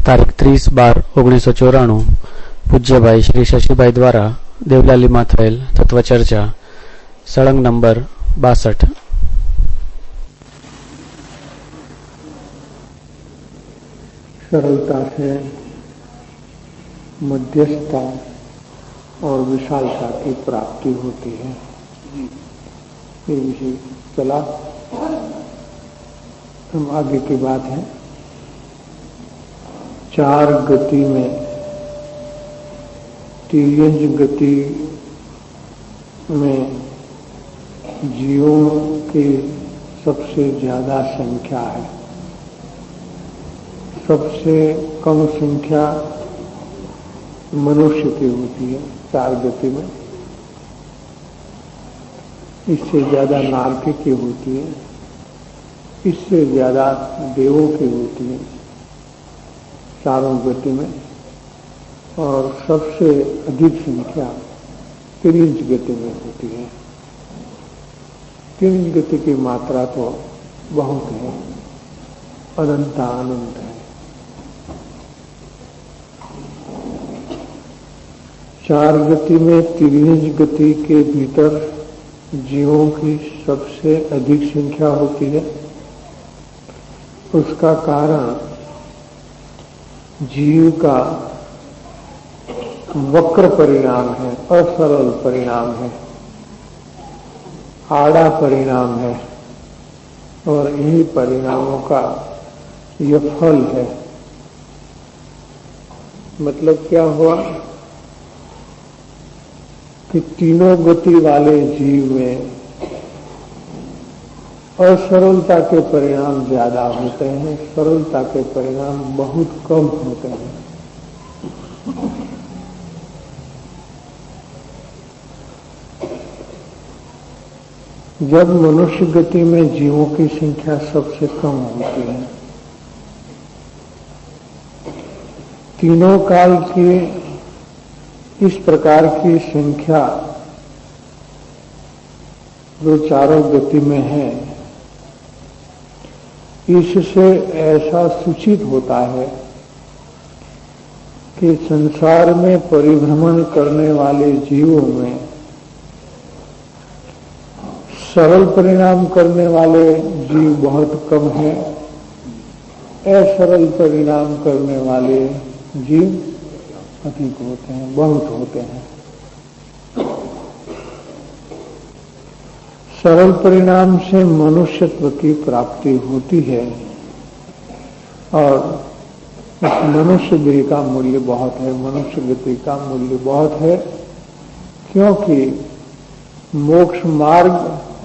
तारीख 30/12/1994 पूज्यभाई श्री शशिभाई द्वारा देवलालीમાં થયેલ તત્વચર્ચા સળંગ નંબર 62। सरलता से मध्यस्थता और विशालता की प्राप्ति होती है। ये विषय चला, हम आगे की बात है। 4 गति में तिर्यंज गति में जीवों की सबसे ज्यादा संख्या है। सबसे कम संख्या मनुष्य की होती है 4 गति में। इससे ज्यादा नारकी की होती है, इससे ज्यादा देवों की होती है 4 गति में, और सबसे अधिक संख्या तिर्यंज गति में होती है। तिर्यंज गति की मात्रा तो बहुत है, अनंत अनंत है। 4 गति में तिर्यंज गति के भीतर जीवों की सबसे अधिक संख्या होती है। उसका कारण जीव का वक्र परिणाम है, असरल परिणाम है, आड़ा परिणाम है, और इन्हीं परिणामों का यह फल है। मतलब क्या हुआ कि तीनों गति वाले जीव में असरलता के परिणाम ज्यादा होते हैं, सरलता के परिणाम बहुत कम होते हैं। जब मनुष्य गति में जीवों की संख्या सबसे कम होती है, तीनों काल की इस प्रकार की संख्या जो 4 गति में है, इससे ऐसा सूचित होता है कि संसार में परिभ्रमण करने वाले जीवों में सरल परिणाम करने वाले जीव बहुत कम हैं, असरल परिणाम करने वाले जीव अधिक होते हैं, बहुत होते हैं। सरल परिणाम से मनुष्यत्व की प्राप्ति होती है, और उस मनुष्य गति का मूल्य बहुत है, मनुष्य गति का मूल्य बहुत है, क्योंकि मोक्ष मार्ग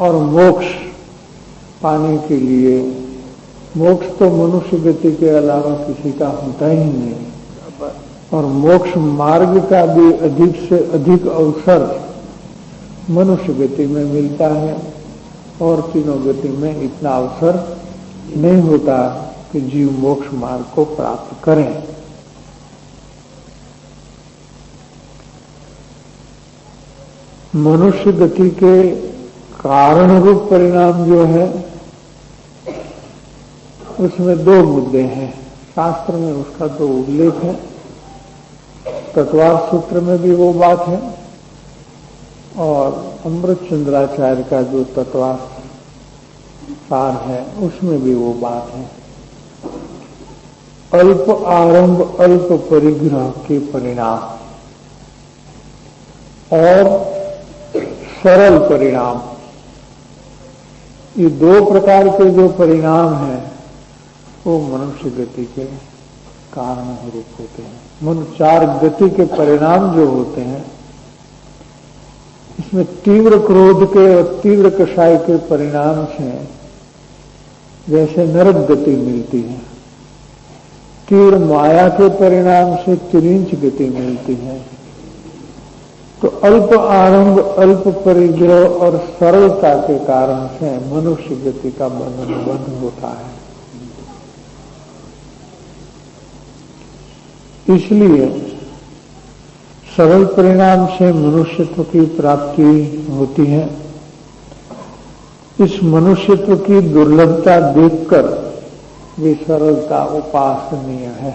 और मोक्ष पाने के लिए, मोक्ष तो मनुष्य गति के अलावा किसी का होता ही नहीं, और मोक्ष मार्ग का भी अधिक से अधिक अवसर मनुष्य गति में मिलता है, और तीनों गति में इतना अवसर नहीं होता कि जीव मोक्ष मार्ग को प्राप्त करें। मनुष्य गति के कारण रूप परिणाम जो है, उसमें 2 मुद्दे हैं। शास्त्र में उसका 2 उल्लेख है। तत्वार्थ सूत्र में भी वो बात है, और अमृत चंद्राचार्य का जो तत्वार्थ सार है उसमें भी वो बात है। अल्प आरंभ अल्प परिग्रह के परिणाम और सरल परिणाम, ये 2 प्रकार के जो परिणाम हैं वो मनुष्य गति के कारण रूप होते हैं। 4 गति के परिणाम जो होते हैं, इसमें तीव्र क्रोध के और तीव्र कषाय के परिणाम से जैसे नरक गति मिलती है, तीव्र माया के परिणाम से तिर्यंज गति मिलती है, तो अल्प आरंभ अल्प परिग्रह और सरलता के कारण से मनुष्य गति का बंधन होता है। इसलिए सरल परिणाम से मनुष्यत्व की प्राप्ति होती है। इस मनुष्यत्व की दुर्लभता देखकर भी सरलता उपासनीय है।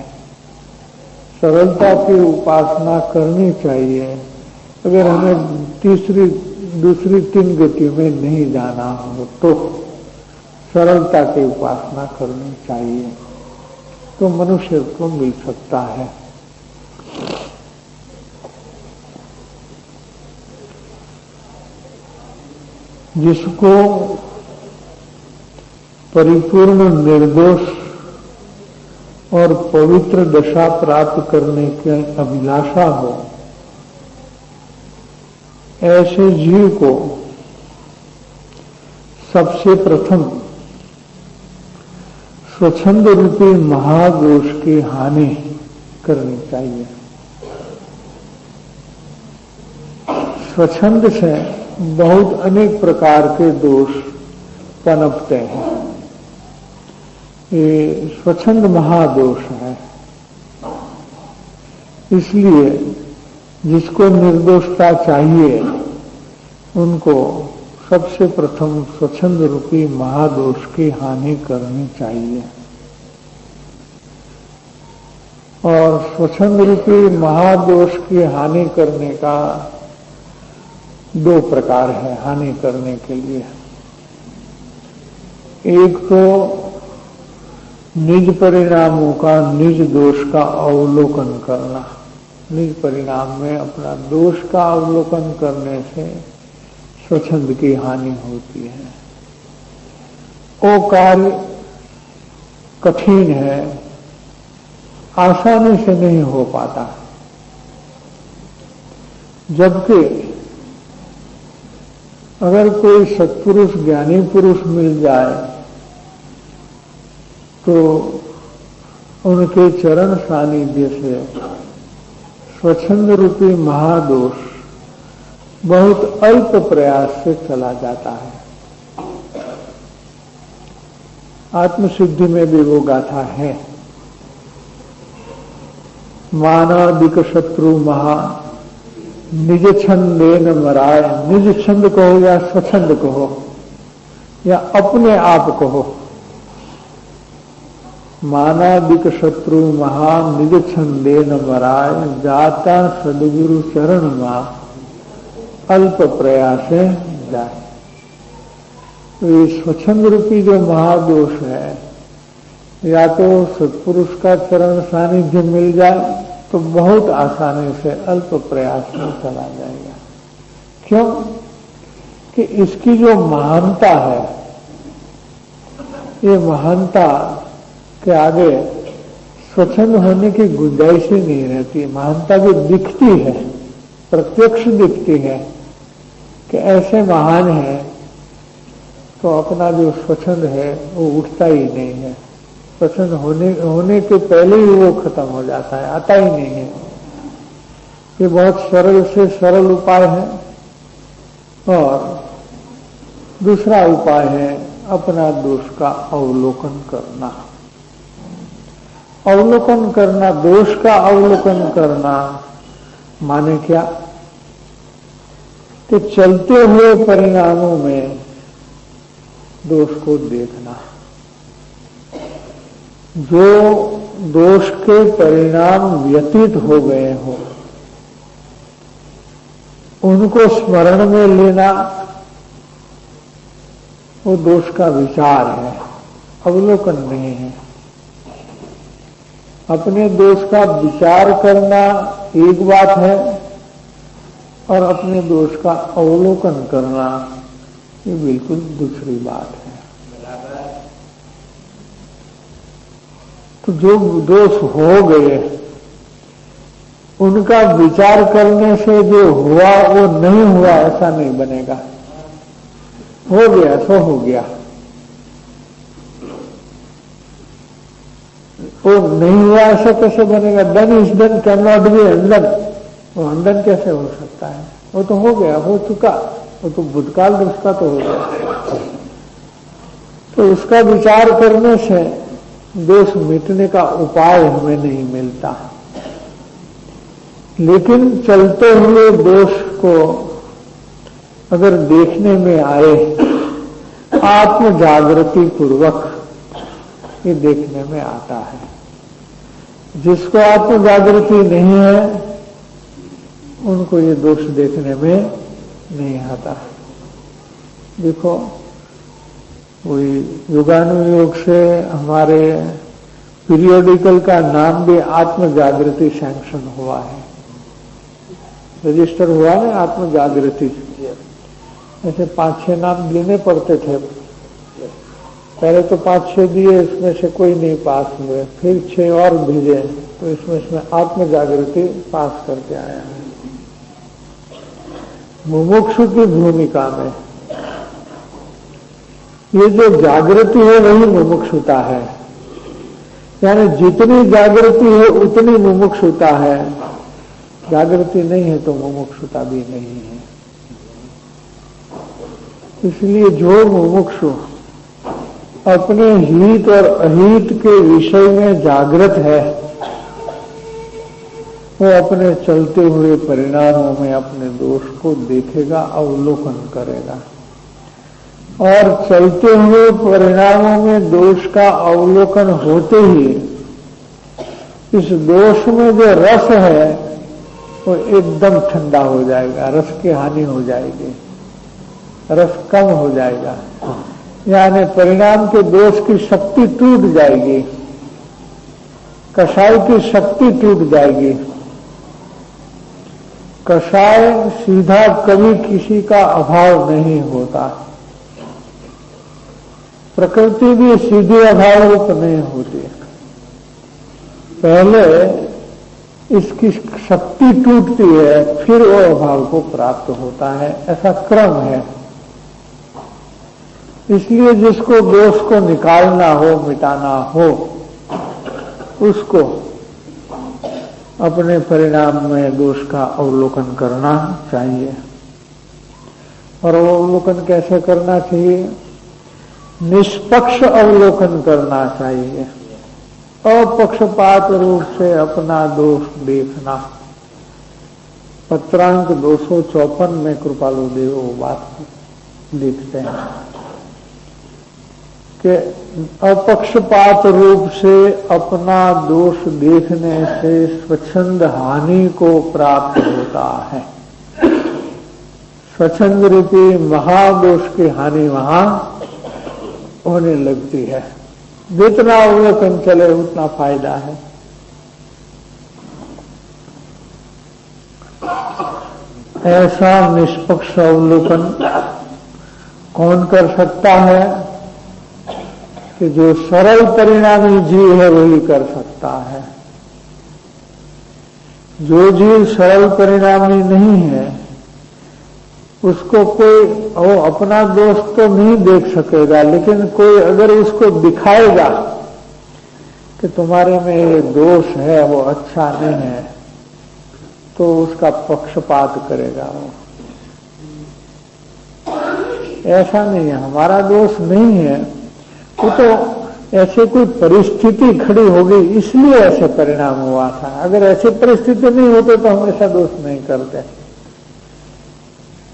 सरलता की उपासना करनी चाहिए। अगर हमें दूसरी 3 गति में नहीं जाना हो तो सरलता की उपासना करनी चाहिए, तो मनुष्य को मिल सकता है। जिसको परिपूर्ण निर्दोष और पवित्र दशा प्राप्त करने की अभिलाषा हो, ऐसे जीव को सबसे प्रथम स्वच्छंद रूपी महादोष की हानि करनी चाहिए। स्वच्छंद से बहुत अनेक प्रकार के दोष पनपते हैं। ये स्वच्छंद महादोष है। इसलिए जिसको निर्दोषता चाहिए उनको सबसे प्रथम स्वच्छंद रूपी महादोष की हानि करनी चाहिए। और स्वच्छंद रूपी महादोष की हानि करने का 2 प्रकार है हानि करने के लिए। एक तो निज परिणामों का, निज दोष का अवलोकन करना। निज परिणाम में अपना दोष का अवलोकन करने से स्वच्छंद की हानि होती है। वो कार्य कठिन है, आसानी से नहीं हो पाता। जबकि अगर कोई सत्पुरुष ज्ञानी पुरुष मिल जाए तो उनके चरण सानिध्य से स्वच्छंद रूपी महादोष बहुत अल्प प्रयास से चला जाता है। आत्मसिद्धि में भी वो गाथा है। मानादिक शत्रु महा निज छंदे न मराय। निज छंद कहो या स्वच्छंद कहो या अपने आप कहो। मानादिक शत्रु महा निज छंदे न मराय। जाता सदगुरु चरण मा अल्प प्रयासे जाए। तो ये स्वच्छंद रूपी जो महादोष है, या तो सत्पुरुष का चरण सानिध्य मिल जाए तो बहुत आसानी से अल्प प्रयास में चला जाएगा। क्यों? कि इसकी जो महानता है, ये महानता के आगे स्वच्छंद होने की गुंजाइश ही नहीं रहती। महानता जो दिखती है, प्रत्यक्ष दिखती है कि ऐसे महान है, तो अपना जो स्वच्छंद है वो उठता ही नहीं है। स्वच्छंद होने के पहले ही वो खत्म हो जाता है, आता ही नहीं है। ये बहुत सरल से सरल उपाय है। और दूसरा उपाय है अपना दोष का अवलोकन करना। अवलोकन करना, दोष का अवलोकन करना माने क्या? कि चलते हुए परिणामों में दोष को देखना। जो दोष के परिणाम व्यतीत हो गए हो उनको स्मरण में लेना, वो दोष का विचार है, अवलोकन नहीं है। अपने दोष का विचार करना एक बात है और अपने दोष का अवलोकन करना ये बिल्कुल दूसरी बात है। तो जो दोष हो गए उनका विचार करने से जो हुआ वो नहीं हुआ ऐसा नहीं बनेगा। हो गया सो हो गया, वो नहीं हुआ ऐसा कैसे बनेगा? Done is done can not be undone. वो अनडन कैसे हो सकता है? वो तो हो गया, हो चुका, वो तो भूतकाल उसका तो हो गया। तो उसका विचार करने से दोष मिटने का उपाय हमें नहीं मिलता। लेकिन चलते हुए दोष को अगर देखने में आए आत्म जागृति पूर्वक, ये देखने में आता है। जिसको आत्म जागृति नहीं है उनको ये दोष देखने में नहीं आता। देखो, कोई युगानुयोग से हमारे पीरियोडिकल का नाम भी आत्म जागृति सैंक्शन हुआ है, रजिस्टर हुआ है आत्म जागृति। ऐसे 5-6 नाम लेने पड़ते थे, पहले तो 5-6 दिए, इसमें से कोई नहीं पास हुए, फिर 6 और भेजे, तो इसमें आत्म जागृति पास करके आया है। मुमुक्षु की भूमिका में ये जो जागृति है वही मुमुक्षुता है, यानी जितनी जागृति है उतनी मुमुक्षुता है, जागृति नहीं है तो मुमुक्षुता भी नहीं है। इसलिए जो मुमुक्षु अपने हित और अहित के विषय में जागृत है वो अपने चलते हुए परिणामों में अपने दोष को देखेगा, अवलोकन करेगा, और चलते हुए परिणामों में दोष का अवलोकन होते ही इस दोष में जो रस है वो एकदम ठंडा हो जाएगा, रस की हानि हो जाएगी, रस कम हो जाएगा, यानी परिणाम के दोष की शक्ति टूट जाएगी, कषाय की शक्ति टूट जाएगी। कषाय सीधा कभी किसी का अभाव नहीं होता, प्रकृति भी सीधी अभाव रूप नहीं होती, पहले इसकी शक्ति टूटती है फिर वो अभाव को प्राप्त होता है, ऐसा क्रम है। इसलिए जिसको दोष को निकालना हो, मिटाना हो, उसको अपने परिणाम में दोष का अवलोकन करना चाहिए। और वो अवलोकन कैसे करना चाहिए? निष्पक्ष अवलोकन करना चाहिए, अपक्षपात रूप से अपना दोष देखना। पत्रांक 254 में कृपालु देव वो बात लिखते हैं कि अपक्षपात रूप से अपना दोष देखने से स्वच्छंद हानि को प्राप्त होता है। स्वच्छंद रूपी महादोष की हानि वहां होने लगती है। जितना अवलोकन चले उतना फायदा है। ऐसा निष्पक्ष अवलोकन कौन कर सकता है? कि जो सरल परिणामी जीव है वही कर सकता है। जो जीव सरल परिणामी नहीं है उसको कोई वो अपना दोष तो नहीं देख सकेगा, लेकिन कोई अगर उसको दिखाएगा कि तुम्हारे में ये दोष है वो अच्छा नहीं है, तो उसका पक्षपात करेगा वो। ऐसा नहीं है, हमारा दोष नहीं है, वो तो ऐसे कोई परिस्थिति खड़ी होगी इसलिए ऐसे परिणाम हुआ था। अगर ऐसी परिस्थिति नहीं होती तो हम ऐसा दोष नहीं करते।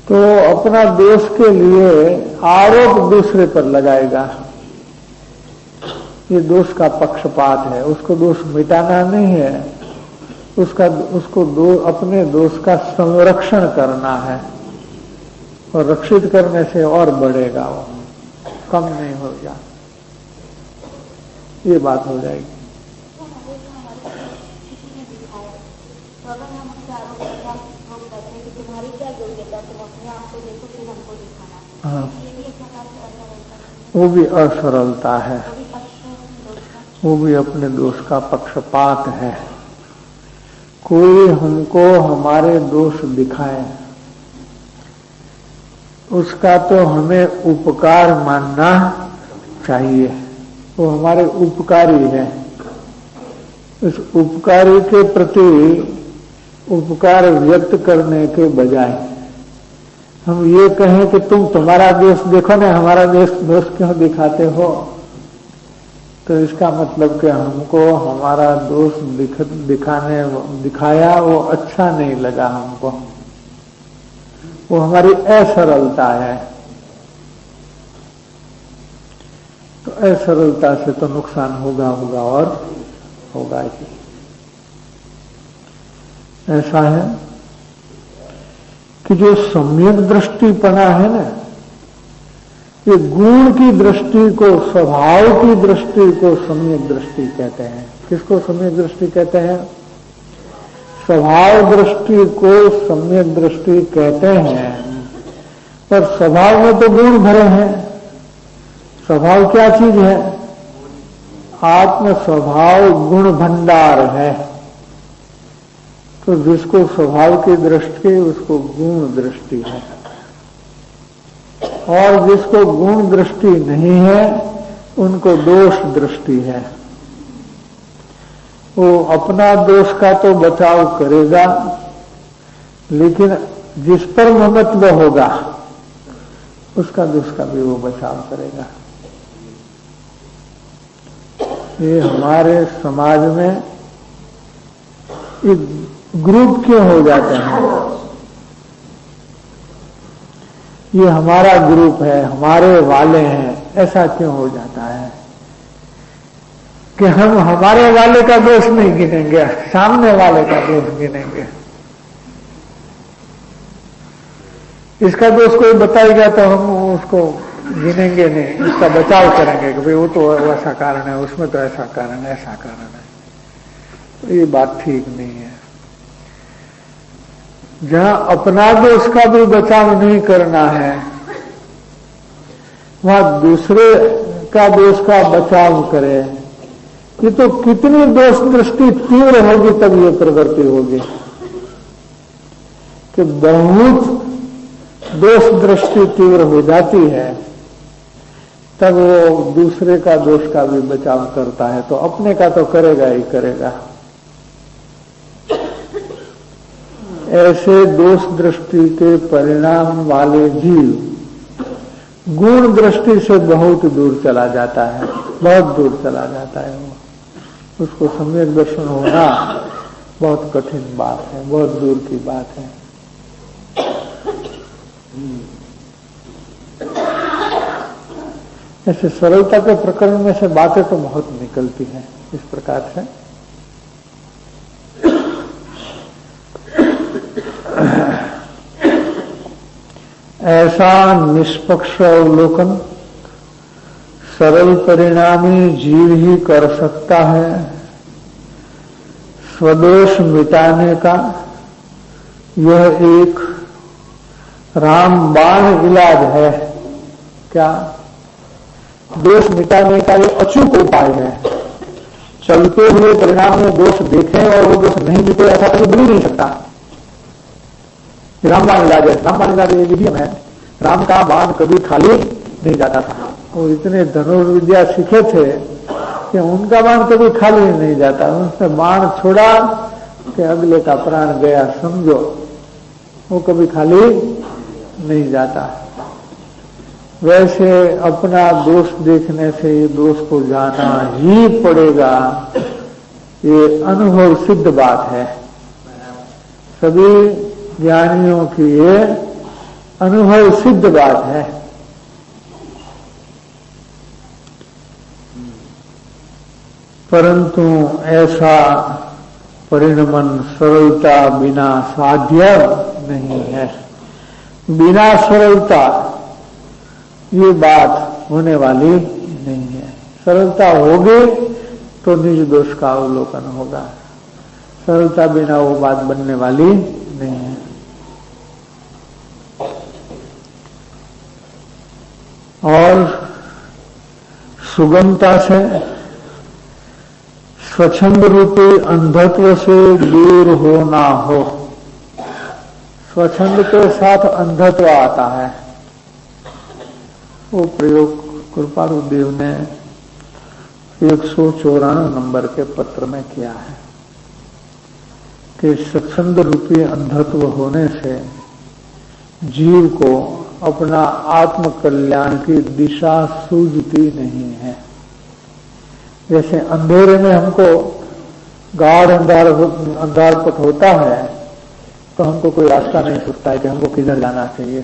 तो अपना दोष के लिए आरोप दूसरे पर लगाएगा, ये दोष का पक्षपात है, उसको दोष मिटाना नहीं है, उसको अपने दोष का संरक्षण करना है, और रक्षित करने से और बढ़ेगा, वो कम नहीं होगा। ये बात हो जाएगी। हाँ, वो भी असरलता है, वो भी अपने दोष का पक्षपात है। कोई हमको हमारे दोष दिखाए उसका तो हमें उपकार मानना चाहिए, वो हमारे उपकारी है। उस उपकारी के प्रति उपकार व्यक्त करने के बजाय हम ये कहें कि तुम तुम्हारा दोष देखो ना, हमारा दोष क्यों दिखाते हो, तो इसका मतलब कि हमको हमारा दोष दिखाया वो अच्छा नहीं लगा हमको, वो हमारी असरलता है। तो असरलता से तो नुकसान होगा और होगा ही। ऐसा है कि जो सम्यक दृष्टिपना है ना, ये गुण की दृष्टि को, स्वभाव की दृष्टि को सम्यक दृष्टि कहते हैं। किसको सम्यक दृष्टि कहते हैं? स्वभाव दृष्टि को सम्यक दृष्टि कहते हैं। पर स्वभाव में तो गुण भरे हैं। स्वभाव क्या चीज है? आत्म स्वभाव गुण भंडार है। तो जिसको स्वभाव की दृष्टि, उसको गुण दृष्टि है, और जिसको गुण दृष्टि नहीं है उनको दोष दृष्टि है। वो अपना दोष का तो बचाव करेगा, लेकिन जिस पर ममत्व होगा उसका दोष का भी वो बचाव करेगा। ये हमारे समाज में ये ग्रुप क्यों हो जाते हैं? ये हमारा ग्रुप है, हमारे वाले हैं, ऐसा क्यों हो जाता है कि हम हमारे वाले का दोष नहीं गिनेंगे, सामने वाले का दोष गिनेंगे। इसका दोष कोई बताएगा तो हम उसको गिनेंगे नहीं, इसका बचाव करेंगे कि भाई वो तो ऐसा कारण है, उसमें तो ऐसा कारण है, ऐसा कारण है। तो ये बात ठीक नहीं है। जहां अपना दोष का भी बचाव नहीं करना है, वहां दूसरे का दोष का बचाव करे। ये तो कितनी दोष दृष्टि तीव्र होगी तब ये प्रवृत्ति होगी कि बहुत दोष दृष्टि तीव्र हो जाती है, तब वो दूसरे का दोष का भी बचाव करता है। तो अपने का तो करेगा ही करेगा। ऐसे दोष दृष्टि के परिणाम वाले जीव गुण दृष्टि से बहुत दूर चला जाता है, बहुत दूर चला जाता है। वो उसको सम्यक दर्शन होना बहुत कठिन बात है, बहुत दूर की बात है। ऐसे सरलता के प्रकरण में से बातें तो बहुत निकलती हैं इस प्रकार से। ऐसा निष्पक्ष अवलोकन सरल परिणामी जीव ही कर सकता है। स्वदोष मिटाने का यह एक रामबाण इलाज है। क्या? दोष मिटाने का ये अचूक उपाय है। चलते हुए परिणाम में दोष देखें और वो दोष नहीं मिटे, ऐसा कभी बन नहीं सकता। रामबाण इलाज है। रामबाण इलाज ये विधि है। राम का बाण कभी खाली नहीं जाता था। वो इतने धनुर्विद्या सीखे थे कि उनका बाण कभी खाली नहीं जाता। उनसे बाण छोड़ा कि अगले का प्राण गया, समझो। वो कभी खाली नहीं जाता। वैसे अपना दोष देखने से ये दोष को जाना ही पड़ेगा। ये अनुभव सिद्ध बात है। सभी ज्ञानियों की ये अनुभव सिद्ध बात है। परंतु ऐसा परिणमन सरलता बिना साध्य नहीं है। बिना सरलता ये बात होने वाली नहीं है। सरलता होगी तो निज दोष का अवलोकन होगा। सरलता बिना वो बात बनने वाली नहीं है। और सुगमता से स्वच्छंद रूपी अंधत्व से दूर होना हो। स्वच्छंद के साथ अंधत्व आता है। वो प्रयोग कृपालु देव ने 194 नंबर के पत्र में किया है कि स्वच्छंद रूपी अंधत्व होने से जीव को अपना आत्म कल्याण की दिशा सूझती नहीं है। जैसे अंधेरे में हमको गाढ़ अंधारपट होता है तो हमको कोई रास्ता नहीं सूझता है कि हमको किधर जाना चाहिए।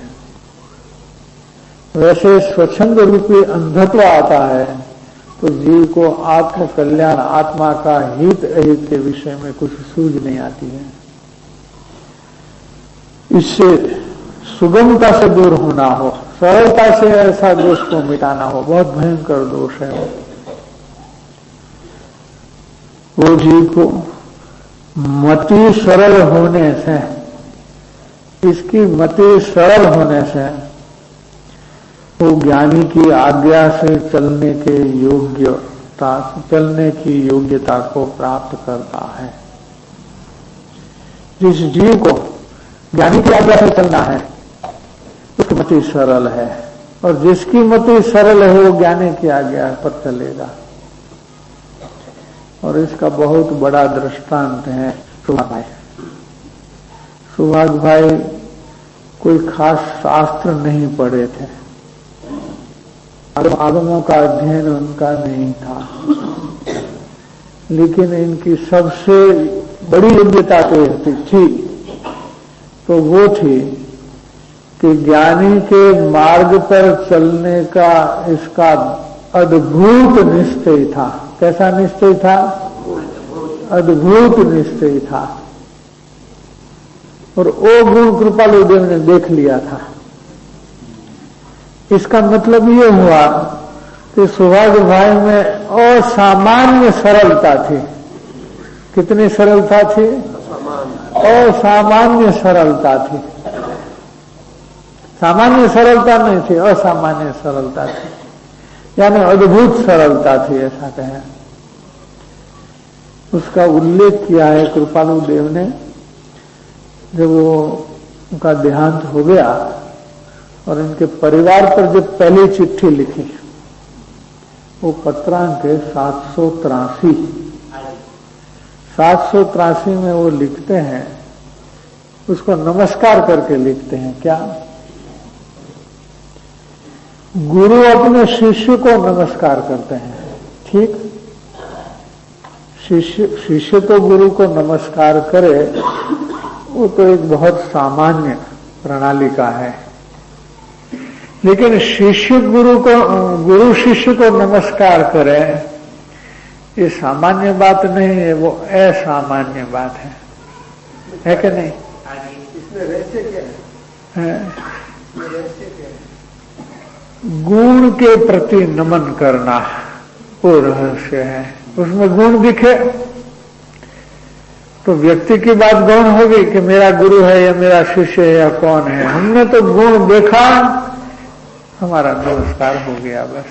वैसे स्वच्छंद रूपी अंधत्व आता है तो जीव को आत्म कल्याण, आत्मा का हित अहित के विषय में कुछ सूझ नहीं आती है। इससे सुगमता से दूर होना हो, सरलता से ऐसा दोष को मिटाना हो, बहुत भयंकर दोष है वो जीव को मति सरल होने से, इसकी मति सरल होने से वो ज्ञानी की आज्ञा से चलने के चलने की योग्यता को प्राप्त करता है। जिस जीव को ज्ञानी की आज्ञा से चलना है उसकी मति सरल है, और जिसकी मति सरल है वो ज्ञानी की आज्ञा पर चलेगा। और इसका बहुत बड़ा दृष्टांत है सुभाग भाई। सुभाग भाई कोई खास शास्त्र नहीं पढ़े थे, आगमों का अध्ययन उनका नहीं था, लेकिन इनकी सबसे बड़ी योग्यता तो थी, तो वो थी कि ज्ञानी के मार्ग पर चलने का इसका अद्भुत निश्चय था। कैसा निश्चय था? अद्भुत निश्चय था। और वो गुण कृपालु देव ने देख लिया था। इसका मतलब ये हुआ कि सुभाग भाई में असामान्य सरलता थी। कितनी सरलता थी? असामान्य सरलता थी। सामान्य सरलता नहीं थी, असामान्य सरलता थी, यानी अद्भुत सरलता थी, ऐसा कहें। उसका उल्लेख किया है कृपालु देव ने। जब वो उनका देहांत हो गया और इनके परिवार पर जब पहली चिट्ठी लिखी, वो पत्रांक है 783 में वो लिखते हैं, उसको नमस्कार करके लिखते हैं। क्या? गुरु अपने शिष्य को नमस्कार करते हैं, ठीक? शिष्य तो गुरु को नमस्कार करे, वो तो एक बहुत सामान्य प्रणाली का है, लेकिन गुरु शिष्य को नमस्कार करे, ये सामान्य बात नहीं है, वो असामान्य बात है कि नहीं? इसमें रहस्य क्या है? गुण के प्रति नमन करना वो रहस्य है। उसमें गुण दिखे तो व्यक्ति की बात गौण होगी कि मेरा गुरु है या मेरा शिष्य है या कौन है। हमने तो गुण देखा, हमारा नमस्कार हो गया, बस।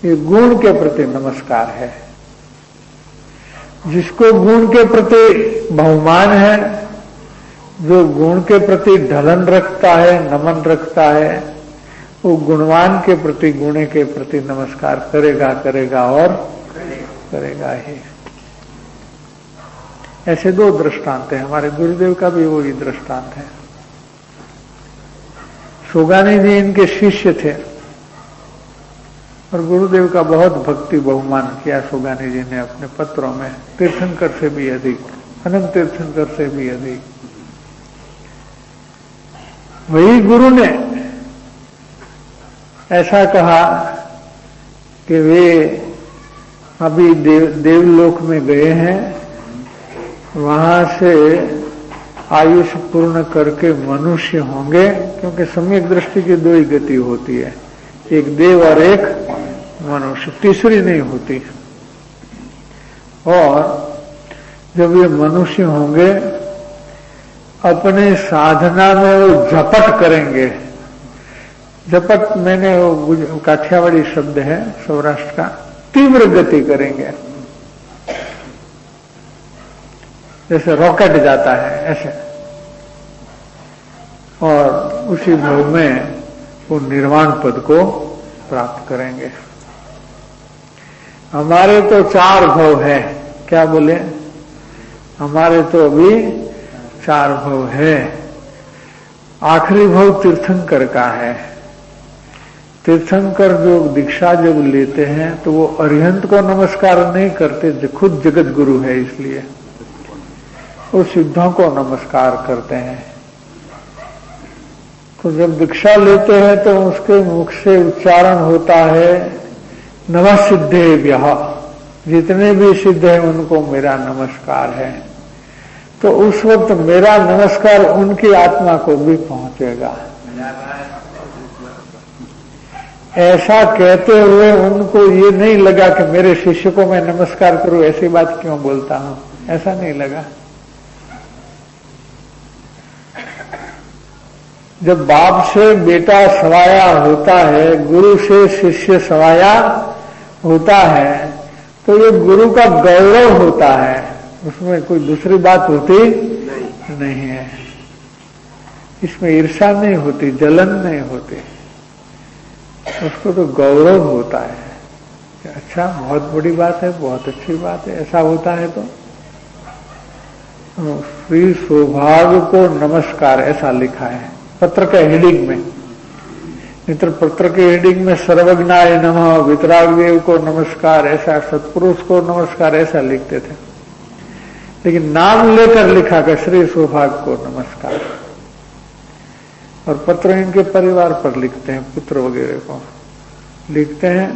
ये गुण के प्रति नमस्कार है। जिसको गुण के प्रति बहुमान है, जो गुण के प्रति ढलन रखता है, नमन रखता है, वो गुणवान के प्रति, गुणे के प्रति नमस्कार करेगा और करेगा ही। ऐसे दो दृष्टांत हैं। हमारे गुरुदेव का भी वही दृष्टांत है। सोगानी जी इनके शिष्य थे और गुरुदेव का बहुत भक्ति बहुमान किया सोगानी जी ने अपने पत्रों में, तीर्थंकर से भी अधिक, अनंत तीर्थंकर से भी अधिक। वही गुरु ने ऐसा कहा कि वे अभी देवलोक में गए हैं, वहां से आयुष पूर्ण करके मनुष्य होंगे, क्योंकि सम्यक दृष्टि की दो ही गति होती है, एक देव और एक मनुष्य, तीसरी नहीं होती। और जब ये मनुष्य होंगे, अपने साधना में वो झपट करेंगे। झपट मैंने वो काठियावाड़ी शब्द है सौराष्ट्र का, तीव्र गति करेंगे, जैसे रॉकेट जाता है ऐसे। और उसी भाव में वो निर्वाण पद को प्राप्त करेंगे। हमारे तो 4 भव है। क्या बोले? हमारे तो अभी 4 भव है। आखिरी भव तीर्थंकर का है। तीर्थंकर जो दीक्षा जब लेते हैं तो वो अरिहंत को नमस्कार नहीं करते, खुद जगत गुरु है, इसलिए वो सिद्धों को नमस्कार करते हैं। तो जब दीक्षा लेते हैं तो उसके मुख से उच्चारण होता है नमः सिद्धेभ्यः, जितने भी सिद्ध हैं उनको मेरा नमस्कार है। तो उस वक्त मेरा नमस्कार उनकी आत्मा को भी पहुंचेगा। ऐसा कहते हुए उनको ये नहीं लगा कि मेरे शिष्य को मैं नमस्कार करूं, ऐसी बात क्यों बोलता हूं, ऐसा नहीं लगा। जब बाप से बेटा सवाया होता है, गुरु से शिष्य सवाया होता है, तो ये गुरु का गौरव होता है, उसमें कोई दूसरी बात होती नहीं है। इसमें ईर्ष्या नहीं होती, जलन नहीं होती, उसको तो गौरव होता है। अच्छा, बहुत बड़ी बात है, बहुत अच्छी बात है। ऐसा होता है तो श्री सौभाग्य को नमस्कार ऐसा लिखा है पत्र के हेडिंग में। मित्र पत्र के हेडिंग में सर्वज्ञाय नमः, वितरागदेव को नमस्कार ऐसा, सत्पुरुष को नमस्कार ऐसा लिखते थे, लेकिन नाम लेकर लिखा कि श्री सौभाग्य को नमस्कार। और पत्र इनके परिवार पर लिखते हैं, पुत्र वगैरह को लिखते हैं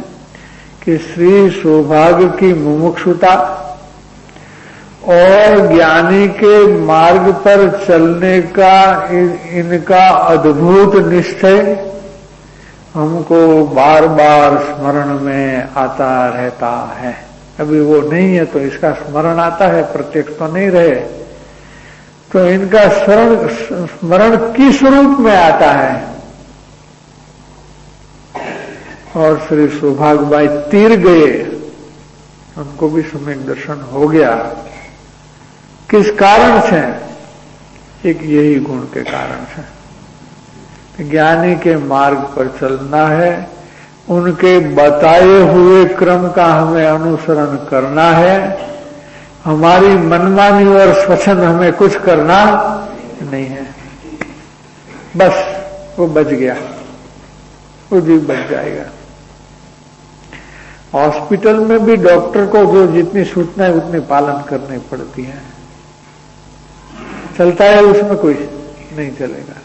कि श्री सौभाग्य की मुमुक्षुता और ज्ञानी के मार्ग पर चलने का इनका अद्भुत निश्चय हमको बार बार स्मरण में आता रहता है। अभी वो नहीं है तो इसका स्मरण आता है, प्रत्यक्ष तो नहीं रहे तो इनका स्मरण किस रूप में आता है। और श्री सौभाग्य भाई तीर गए, उनको भी सम्यक दर्शन हो गया। किस कारण से? एक यही गुण के कारण से। ज्ञानी के मार्ग पर चलना है, उनके बताए हुए क्रम का हमें अनुसरण करना है, हमारी मनमानी और स्वच्छंद हमें कुछ करना नहीं है। बस वो बच गया, वो जीव बच जाएगा। हॉस्पिटल में भी डॉक्टर को जो जितनी सूचना है उतनी पालन करनी पड़ती है। चलता है उसमें कोई नहीं चलेगा।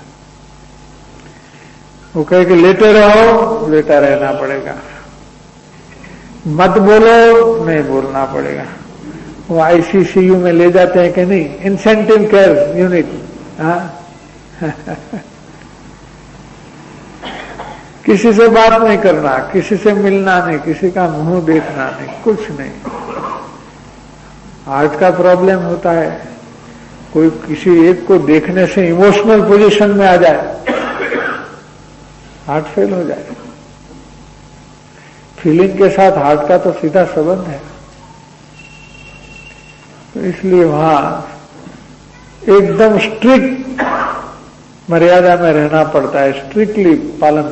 वो कहे कि लेटे रहो, लेटा रहना पड़ेगा। मत बोलो, नहीं बोलना पड़ेगा। वो आईसीसीयू में ले जाते हैं कि नहीं, इंसेंटिव केयर यूनिट। किसी से बात नहीं करना, किसी से मिलना नहीं, किसी का मुंह देखना नहीं, कुछ नहीं। हार्ट का प्रॉब्लम होता है, कोई किसी एक को देखने से इमोशनल पोजीशन में आ जाए, हार्ट फेल हो जाए। फीलिंग के साथ हार्ट का तो सीधा संबंध है। तो इसलिए वहां एकदम स्ट्रिक्ट मर्यादा में रहना पड़ता है, स्ट्रिक्टली पालन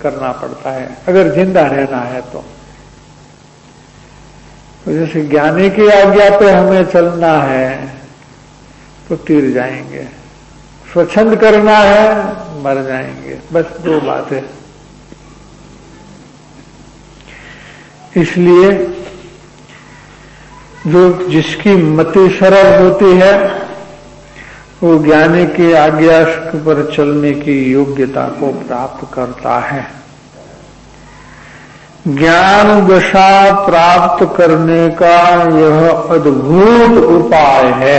करना पड़ता है अगर जिंदा रहना है तो। जैसे ज्ञानी की आज्ञा पे हमें चलना है तो तीर जाएंगे, स्वच्छंद करना है मर जाएंगे। बस दो बात है। इसलिए जो जिसकी मति सरल होती है वो ज्ञानी की आज्ञा पर चलने की योग्यता को प्राप्त करता है। ज्ञान दशा प्राप्त करने का यह अद्भुत उपाय है,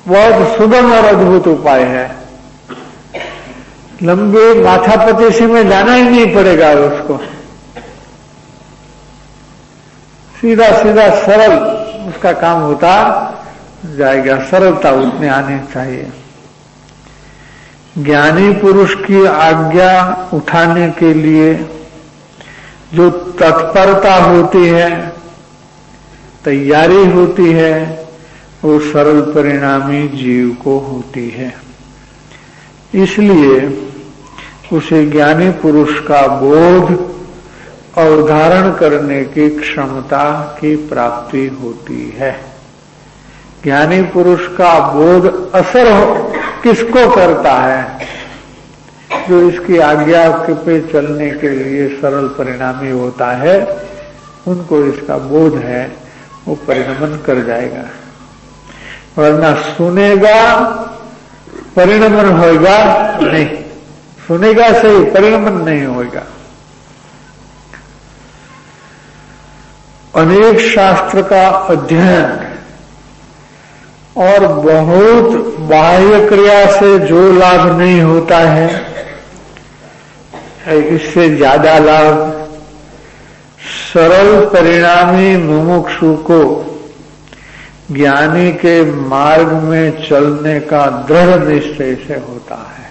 बहुत सुगम और अद्भुत उपाय है। लंबे माथापच्ची में जाना ही नहीं पड़ेगा उसको, सीधा सीधा सरल उसका काम होता जाएगा। सरलता उतनी आनी चाहिए। ज्ञानी पुरुष की आज्ञा उठाने के लिए जो तत्परता होती है, तैयारी होती है, वो सरल परिणामी जीव को होती है। इसलिए उसे ज्ञानी पुरुष का बोध और धारण करने की क्षमता की प्राप्ति होती है। ज्ञानी पुरुष का बोध असर किसको करता है? जो इसकी आज्ञा पे चलने के लिए सरल परिणामी होता है, उनको इसका बोध है, वो परिणमन कर जाएगा। वरना सुनेगा परिणमन होगा नहीं, सुनेगा सही परिणमन नहीं होगा। अनेक शास्त्र का अध्ययन और बहुत बाह्य क्रिया से जो लाभ नहीं होता है, इससे ज्यादा लाभ सरल परिणामी मुमुक्षु को ज्ञानी के मार्ग में चलने का दृढ़ निश्चय से होता है।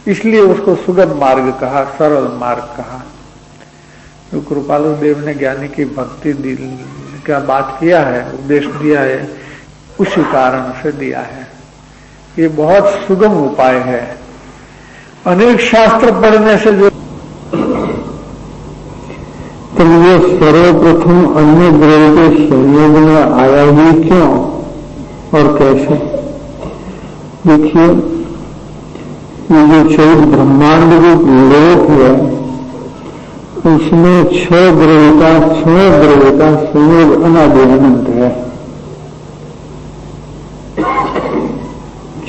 इसलिए उसको सुगम मार्ग कहा, सरल मार्ग कहा। तो कृपालु देव ने ज्ञानी की भक्ति का बात किया है, उपदेश दिया है, उसी कारण से दिया है। ये बहुत सुगम उपाय है। अनेक शास्त्र पढ़ने से जो तो ये सर्वप्रथम अन्य ग्रह के संयोग में आया ही क्यों और कैसे? देखिए, ये जो 14 ब्रह्मांड रूप लोक है, उसमें 6 ग्रह का संयोग अनादि अनंत है।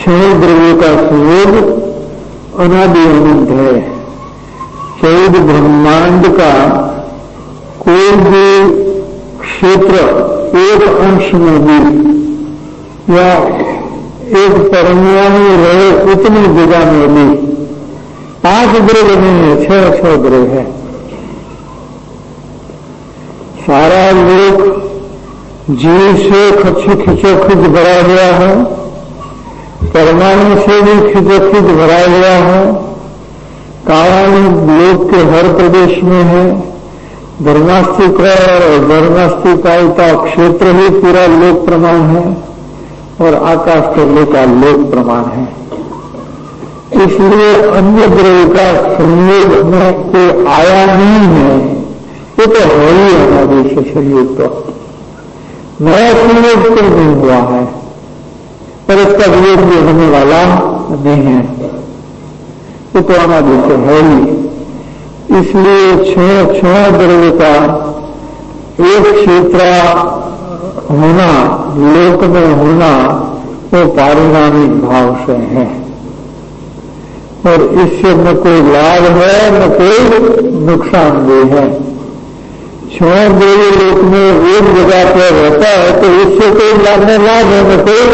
6 ग्रहों का संयोग अनादि अनंत है। 14 ब्रह्मांड का कोई भी क्षेत्र एक अंश में भी या एक परमाणु रहे उतनी जगह में भी 5 ग्रह नहीं है, 6 ग्रह है। सारा लोक जीव से खिचोखिच भरा गया है, परमाणु से भी खिचोखिच भरा गया है। काल लोक के हर प्रदेश में है। धर्मास्तिका और धर्मास्तिकायिता क्षेत्र ही पूरा लोक प्रमाण है और आकाश तले का लोक प्रमाण है। इसलिए अन्य ग्रह का संयोग में कोई आया नहीं है। ये तो है ही हमारे से संयोग, तो नया संयोग तो नहीं हुआ है, पर इसका वियोग भी होने वाला नहीं है। ये तो हमारे से है ही। इसलिए 6 ग्रह का एक क्षेत्र होना, लोक में होना, वो पारिणामिक भाव से है और इससे न कोई लाभ है न कोई नुकसान भी है। 6 ग्रह लोक में एक जगह पर रहता है तो इससे कोई लाभ है न कोई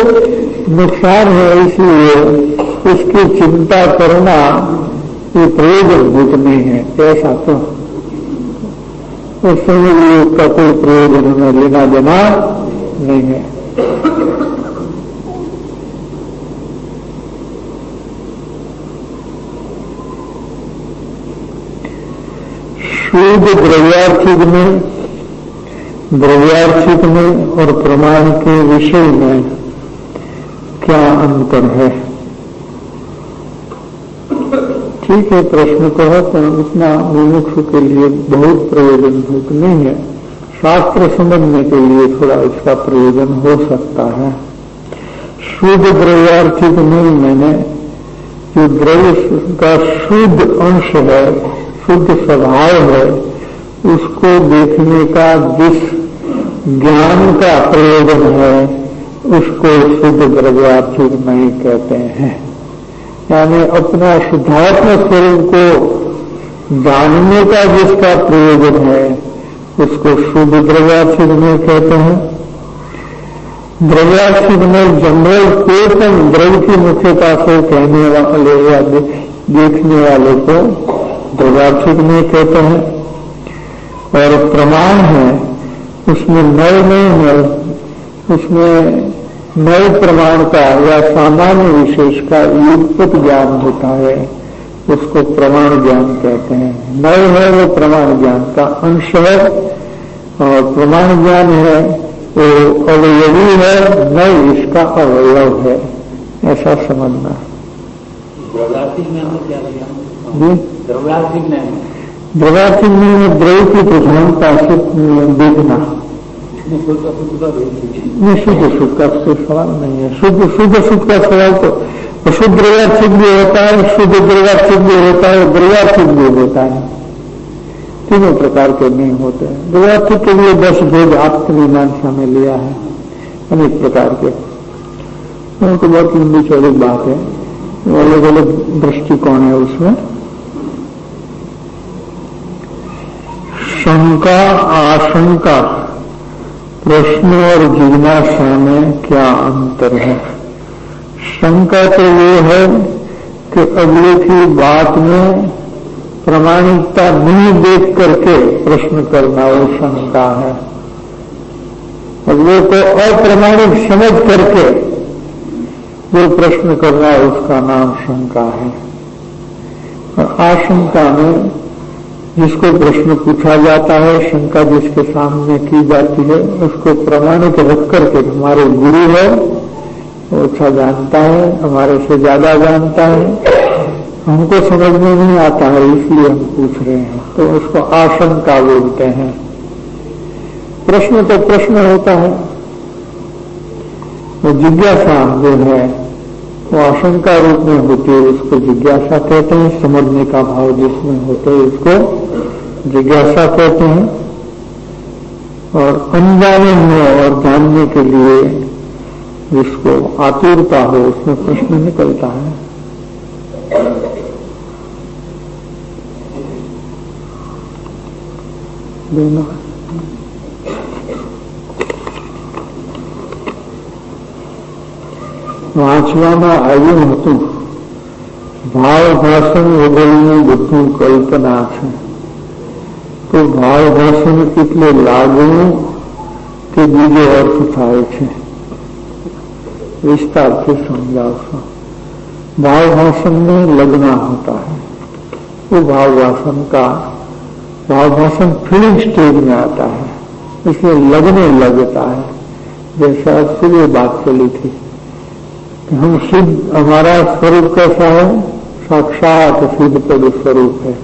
नुकसान है। इसलिए इसकी चिंता करना ये प्रयोजनभूत नहीं है। ऐसा तो उस संयोग का कोई प्रयोजन में लेना देना नहीं है। शुद्ध द्रव्यार्थिक में और प्रमाण के विषय में क्या अंतर है? ठीक है, प्रश्न कहो तो उतना मुमुक्षु के लिए बहुत प्रयोजनभूत नहीं है। शास्त्र समझने के लिए थोड़ा इसका प्रयोजन हो सकता है। शुद्ध द्रव्यार्थिक में मैंने जो द्रव्य का शुद्ध अंश है, शुद्ध स्वभाव है, उसको देखने का जिस ज्ञान का प्रयोजन है उसको शुद्ध द्रव्यार्थिक नहीं कहते हैं। यानी अपना शुद्धात्म स्वरूप को जानने का जिसका प्रयोजन है उसको शुद्ध द्रव्यार्थिक में कहते हैं। द्रव्यार्थिक में जनरल चेतन द्रव्य की मुख्यता से कहने वाले या देखने वाले को द्रव्यार्थिक में कहते हैं। और प्रमाण है उसमें नए नहीं है, उसमें नए प्रमाण का या सामान्य विशेष का युगपत ज्ञान होता है, उसको प्रमाण ज्ञान कहते हैं। नए है वो प्रमाण ज्ञान का अंश है और प्रमाण ज्ञान है वो अवयवी है, नए इसका अवयव है, ऐसा समझना। द्रव्यार्थिक में हमें क्या लगा? द्रव्यार्थिक में द्रव्य की प्रधानता से देखना। नहीं, शुद्ध सुख का कोई सवाल नहीं है। शुद्ध सुख का सवाल तो अशुद्ध द्रव्यार्थिक भी होता है, शुद्ध द्रव्यार्थिक भी होता है, द्रव्यार्थिक भी होता है। तीनों प्रकार के नहीं होते हैं। द्रव्यार्थिक के लिए 10 भेद आत्ममीमांसा में लिया है, अनेक प्रकार के। तो बहुत लंबी चौड़ी बात है, अलग अलग दृष्टिकोण है उसमें। शंका आशंका प्रश्न और जिज्ञासा में क्या अंतर है? शंका तो ये है कि अगले की बात में प्रामाणिकता नहीं देख करके प्रश्न करना वो शंका है। अगले को अप्रामाणिक समझ करके जो प्रश्न करना है उसका नाम शंका है। और आशंका में जिसको प्रश्न पूछा जाता है, शंका जिसके सामने की जाती है, उसको प्रमाणित रख करके हमारे गुरु है, वो अच्छा जानता है, हमारे से ज्यादा जानता है, हमको समझ में नहीं आता है इसलिए हम पूछ रहे हैं, तो उसको आशंका बोलते हैं। प्रश्न तो प्रश्न होता है, वो जिज्ञासा जो है वो आशंका रूप में होती है, उसको जिज्ञासा कहते हैं। समझने का भाव जिसमें होते है उसको जिज्ञासा कहते हैं। और अनजाने में और जानने के लिए जिसको आतुरता हो उसमें प्रश्न निकलता है। देना વાંચવામાં આવ્યું હતું, ભાવ ભાષણ વગરનું બધું કલ્પના છે, તો ભાવ ભાષણ એટલે લાગવું કે બીજો અર્થ થાય છે? विस्तार से समझाओ। भाव भाषण में लगना होता है, वो भाव भाषण फीलिंग स्टेज में आता है, इसलिए लगने लगता है। जैसा सुबह बात चली थी कि हम सिद्ध, हमारा स्वरूप कैसा है? साक्षात सिद्ध पद स्वरूप है,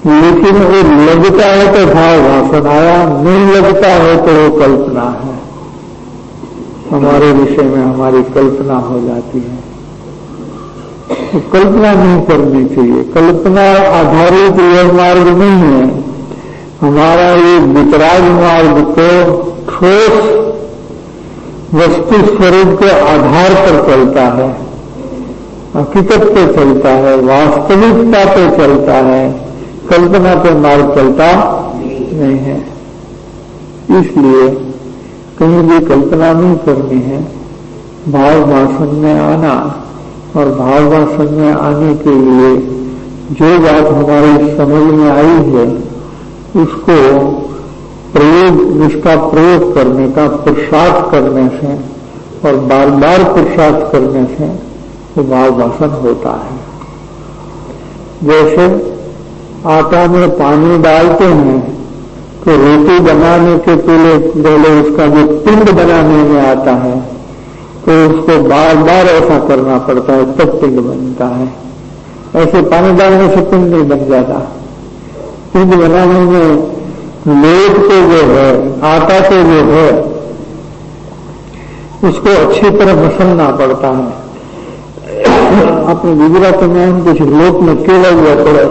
लेकिन वो लगता है तो भाव भाषण आया, नहीं लगता है तो वो कल्पना है। हमारे विषय में हमारी कल्पना हो जाती है, तो कल्पना नहीं करनी चाहिए। कल्पना आधारित यह मार्ग नहीं है हमारा। ये वितराग मार्ग को ठोस वस्तु स्वरूप के आधार पर चलता है, हकीकत पे चलता है, वास्तविकता पे चलता है, कल्पना पे मार्ग चलता नहीं है। इसलिए कहीं भी कल्पना नहीं करनी है। भाव भाषण में आना, और भाव भाषण में आने के लिए जो बात हमारी समझ में आई है उसको उसका प्रयोग करने का पुरुषार्थ करने से और बार बार पुरुषार्थ करने से वो भाव भाषण होता है। जैसे आटा में पानी डालते हैं तो रोटी बनाने के पहले उसका जो पिंड बनाने में आता है तो उसको बार बार ऐसा करना पड़ता है, तब पिंड बनता है। ऐसे पानी डालने से पिंड नहीं बन जाता। पिंड बनाने में लेट को जो है, आटा को जो है, उसको अच्छी तरह मसलना पड़ता है। अपने गुजरात में हम कुछ लोट में केला हुआ पड़े,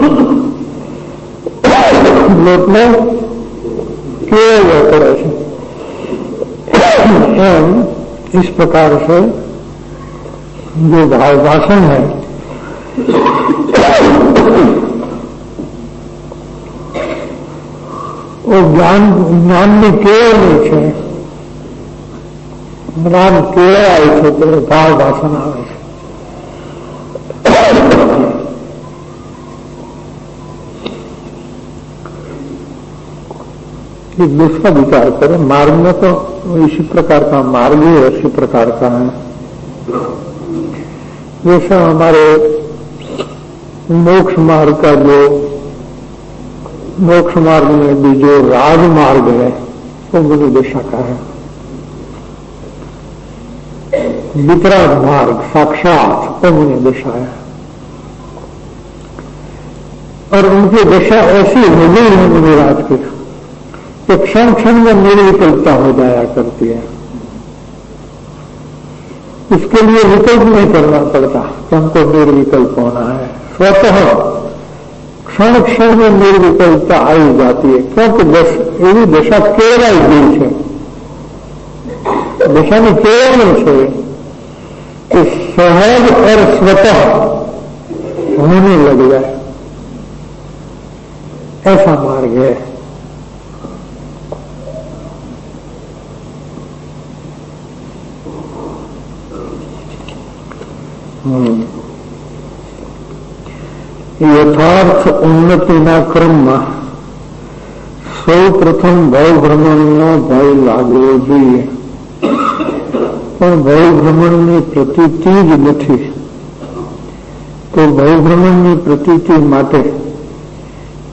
लोट में केला हुआ पड़े इस प्रकार से जो भाव भाषण है वो જ્ઞાનની કેળવણી છે। જ્ઞાન કેળવાય છે ત્યારે ભાવ ભાષણ આવે છે। एक दूसरा विचार करें, मार्ग में तो इसी प्रकार का मार्ग ही इसी प्रकार का है। जैसा हमारे मोक्ष मार्ग का जो मोक्ष मार्ग में भी जो राज मार्ग है वो मुनि दशा का है। वितराग मार्ग साक्षात वो मुनि दशा है, और उनकी दशा ऐसी हो गई है मुनिराज की, तो क्षण क्षण में निर्विकल्पता हो जाया करती है। इसके लिए विकल्प नहीं करना पड़ता कि हमको निर्विकल्प होना है, स्वतः क्षण क्षण में निर्विकल्पता आई जाती है। क्योंकि एवी दशा केवराई गई है, दशा में केवल से कि सहज और स्वतः होने लग जाए, ऐसा मार्ग है। यथार्थ उन्नतिना क्रमમાં સૌ પ્રથમ ભવભ્રમણનો ભય લાગવો જોઈએ, પણ ભવભ્રમણની પ્રતીતિ જ નથી, તો ભવભ્રમણની પ્રતીતિ માટે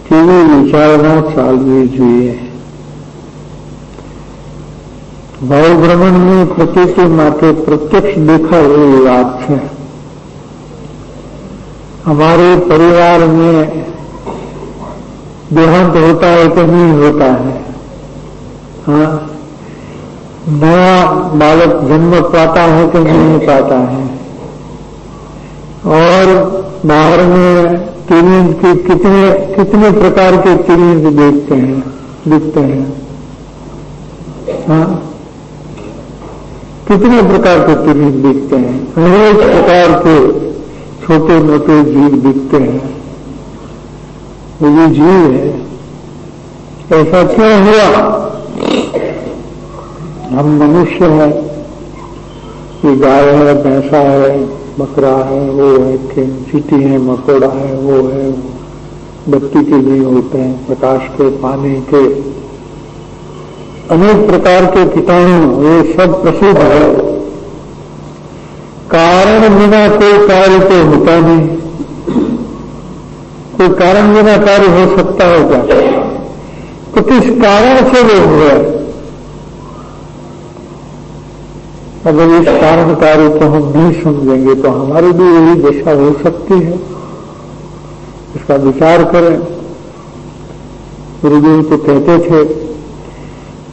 કેવી વિચારણા ચાલવી જોઈએ? ભવભ્રમણની પ્રતીતિ માટે પ્રત્યક્ષ દેખાય એવી વાત છે। हमारे परिवार में देहांत होता है कि नहीं होता है? हाँ, नया बालक जन्म पाता है कि नहीं पाता है? और बाहर में टीवीज के कितने प्रकार के टीवीज दिखते हैं। हाँ, कितने प्रकार के टीवीज दिखते हैं। अनेक प्रकार के छोटे मोटे जीव दिखते हैं। वो भी जीव है। ऐसा क्यों हुआ? हम मनुष्य हैं, ये गाय है, भैंसा है, बकरा है, वो है, चींटी है, मकोड़ा है, वो है, बत्ती के भी होते हैं, प्रकाश के, पानी के, अनेक प्रकार के कीटाणु, ये सब प्रसिद्ध है। कारण बिना कोई कार्य तो होता नहीं। कोई कारण बिना कार्य हो सकता है क्या? तो किस कारण से वो हुआ? अगर इस कारण कार्य को हम नहीं समझेंगे तो हमारी भी यही दशा हो सकती है। इसका विचार करें। गुरुदेव तो कहते थे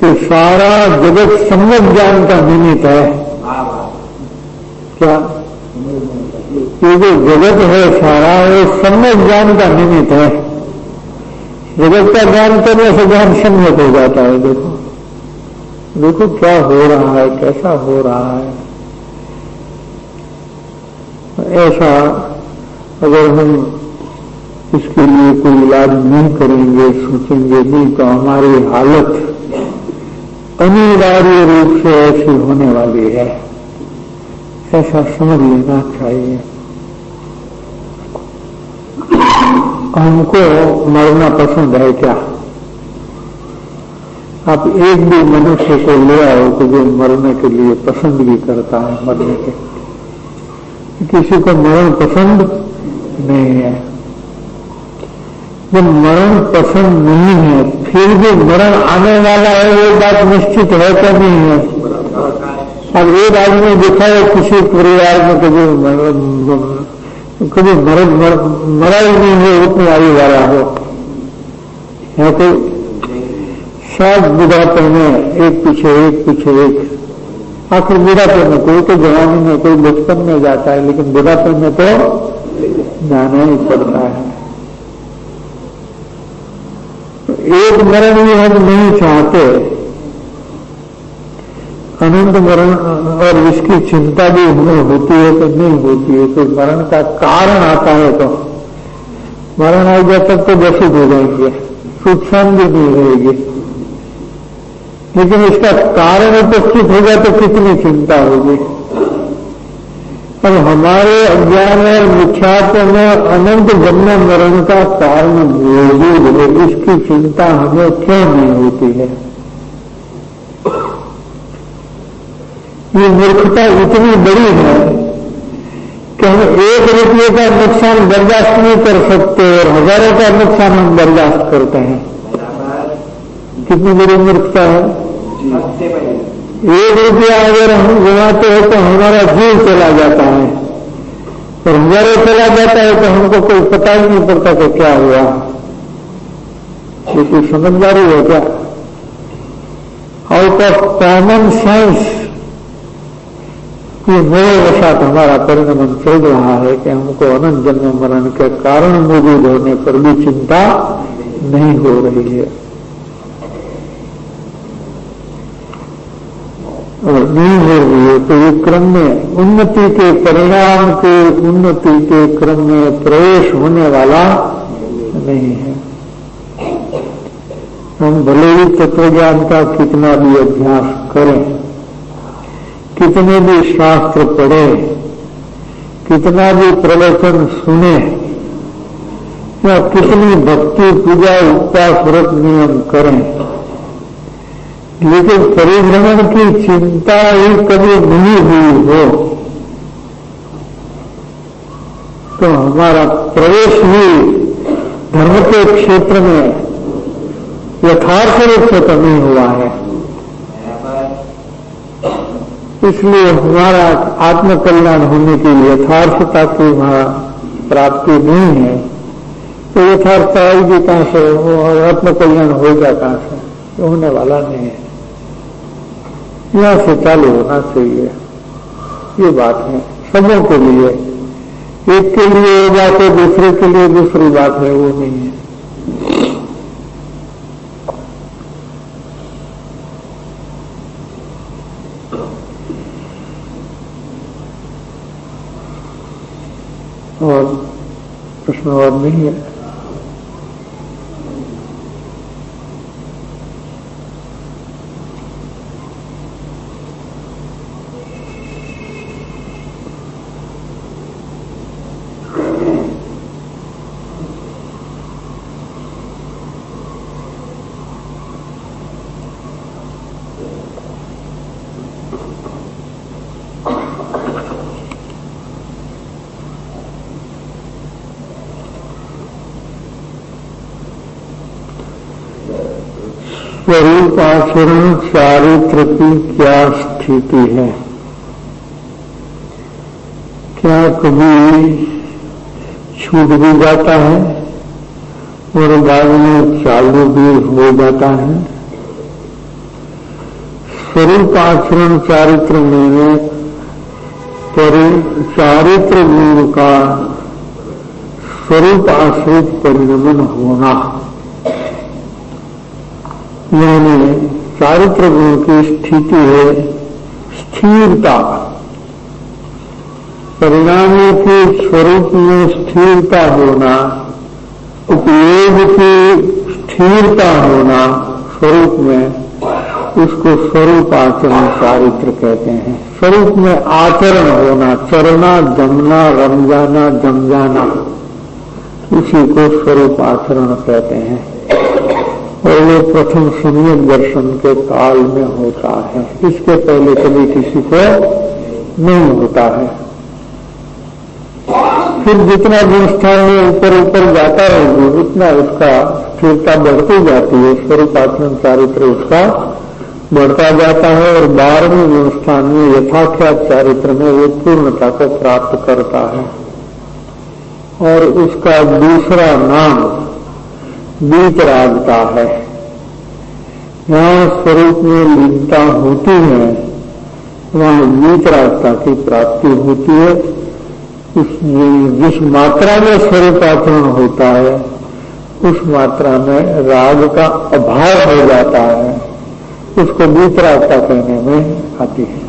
कि सारा जगत सम्यक ज्ञान का निमित्त है। क्या? ये जो जगत है सारा, वो सम्यक ज्ञान का निमित्त है। जगत का ज्ञान करने से ज्ञान सम्यक हो जाता है। देखो देखो क्या हो रहा है, कैसा हो रहा है। ऐसा अगर हम इसके लिए कोई इलाज नहीं करेंगे, सोचेंगे नहीं, तो हमारी हालत अनिवार्य रूप से ऐसी होने वाली है। ऐसा समझ लेना चाहिए। हमको मरना पसंद है क्या? आप एक भी मनुष्य को ले आओ तो जो मरने के लिए पसंद भी करता है, मरने के। किसी को मरण पसंद नहीं है। जब मरण पसंद नहीं है फिर भी मरण आने वाला है, वो बात निश्चित है क्या नहीं है? अब एक आदमी देखा है किसी परिवार में कभी मरा ही नहीं है, उतनी आयु वाला हो, है कोई? सब बुढ़ापे में एक पीछे एक। आखिर बुढ़ापे में कोई तो जवानी में, कोई बचपन में जाता है, लेकिन बुढ़ापे में तो जाना ही पड़ता है। एक मरण भी हम नहीं चाहते, अनंत मरण, और इसकी चिंता भी हमें होती है तो नहीं होती है। तो मरण का कारण आता है तो मरण आ जाए तब तो व्यथित हो जाएंगे, सुख शांति नहीं रहेगी। लेकिन इसका कारण उपस्थित होगा तो कितनी चिंता होगी। अब हमारे अज्ञान और मिथ्यात्व में अनंत जन्म मरण का कारण मौजूद है, इसकी चिंता हमें क्यों नहीं होती है? ये मूर्खता इतनी बड़ी है कि हम 1 रुपये का नुकसान बर्दाश्त नहीं कर सकते और हजारों का नुकसान हम बर्दाश्त करते हैं। कितनी बड़ी मूर्खता है। 1 रुपया अगर हम गुमाते हैं तो हमारा जीव चला जाता है, और हजारों चला जाता है तो हमको कोई पता ही नहीं पड़ता कि क्या हुआ। ये कोई समझदारी है क्या? आउट ऑफ कॉमन सेंस ये मेरे वसात हमारा परिणाम चल रहा है कि हमको अनंत जन्म मरण के कारण मौजूद होने पर भी चिंता नहीं हो रही है। और नहीं हो रही है तो ये क्रम में उन्नति के परिणाम के उन्नति के क्रम में प्रवेश होने वाला नहीं है। हम भले ही तत्वज्ञान का कितना भी अभ्यास करें, कितने भी शास्त्र पढ़े, कितना भी प्रवचन सुने, या कितनी भक्ति पूजा उपवास व्रत नियम करें, लेकिन परिभ्रमण की चिंता ही कभी नहीं हुई हो तो हमारा प्रवेश भी धर्म के क्षेत्र में यथार्थ रूप से तो नहीं हुआ है। इसलिए हमारा आत्मकल्याण होने की यथार्थता की वहां प्राप्ति नहीं है। तो यथार्थता आएगी कहां से और आत्मकल्याण होगा कहां से? तो होने वाला नहीं है। यहां से चालू होना चाहिए, ये बात है सबों के लिए। एक के लिए ये बात है, दूसरे के लिए दूसरी बात है, वो नहीं है। और प्रश्न और नहीं है? स्वरूप आचरण चारित्र की क्या स्थिति है? क्या कभी छूट भी जाता है और बाद में चालू भी हो जाता है? स्वरूप आचरण चारित्र में चारित्र गुण का स्वरूप आश्रित परिणमन होना, यानी चारित्र गुण की स्थिति है स्थिरता। परिणामों के स्वरूप में स्थिरता होना, उपयोग की स्थिरता होना स्वरूप में, उसको स्वरूप आचरण चारित्र कहते हैं। स्वरूप में आचरण होना, चरना, जमना, रम जाना, जम जाना, उसी को स्वरूप आचरण कहते हैं। और वो प्रथम सम्यक दर्शन के काल में होता है, इसके पहले कभी किसी को नहीं होता है। फिर जितना गुणस्थान में ऊपर ऊपर जाता है उतना उसका स्थिरता बढ़ती जाती है, स्वरूप आचरण चारित्र उसका बढ़ता जाता है और 12वें गुणस्थान में यथाख्यात चारित्र में वो पूर्णता को प्राप्त करता है। और उसका दूसरा नाम वीतरागता है। यहाँ स्वरूप में लीनता होती है, वहाँ वीतरागता की प्राप्ति होती है। जिस मात्रा में स्वरूप आचरण होता है उस मात्रा में राग का अभाव हो जाता है, उसको वीतरागता कहने में आती है।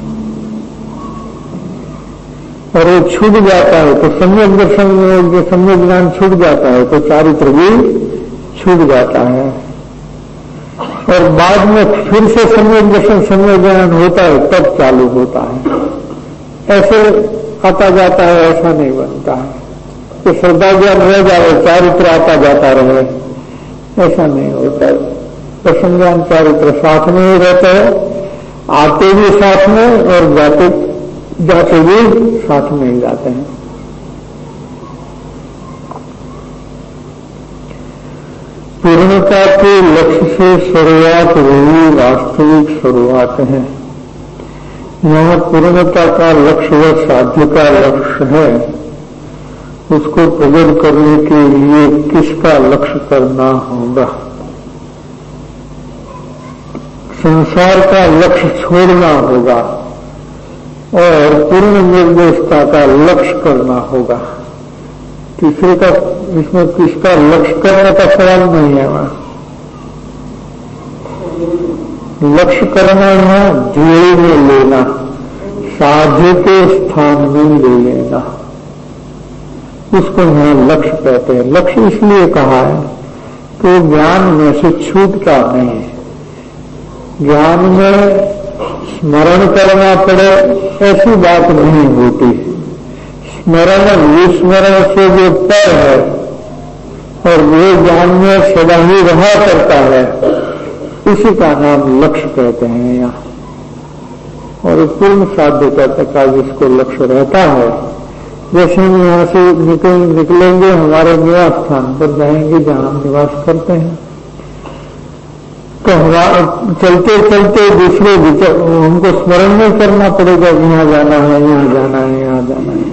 और वो छूट जाता है तो सम्यक दर्शन में जो सम्यक ज्ञान छूट जाता है तो चारित्र भी छूट जाता है। और बाद में फिर से सम्यक दर्शन सम्यक ज्ञान होता है तब चालू होता है। ऐसे आता जाता है, ऐसा नहीं बनता है कि श्रद्धा ज्ञान रह जाए चारित्र आता जाता रहे, ऐसा नहीं होता है। दर्शन ज्ञान चारित्र साथ में ही रहते हैं, आते भी साथ में और जाते भी साथ में ही जाते हैं। पूर्णता के लक्ष्य से शुरुआत वही वास्तविक शुरुआत है। यहाँ पूर्णता का लक्ष्य व साध्य का लक्ष्य है, उसको प्रकट करने के लिए किसका लक्ष्य करना होगा? संसार का लक्ष्य छोड़ना होगा और पूर्ण निर्देशता का लक्ष्य करना होगा। तीसरे का इसमें किसका लक्ष्य करने का सवाल नहीं है। वहां लक्ष्य करना है ध्येय में लेना, साध्य के स्थान में ले लेना, उसको यहाँ लक्ष्य कहते हैं। लक्ष्य इसलिए कहा है कि ज्ञान में से छूटता नहीं है। ज्ञान में स्मरण करना पड़े, ऐसी बात नहीं होती। स्मरण विस्मरण से जो पर है और वो ज्ञान में सदा ही रहा करता है, उसी का नाम लक्ष्य कहते हैं यहाँ। और पूर्ण साध्यता तक का जिसको लक्ष्य रहता है, जैसे हम यहाँ से निकलेंगे, हमारे निवास स्थान पर जाएंगे जहाँ हम निवास करते हैं, तो चलते चलते दूसरे हमको स्मरण नहीं करना पड़ेगा, यहाँ जाना है, यहाँ जाना है, यहाँ जाना है।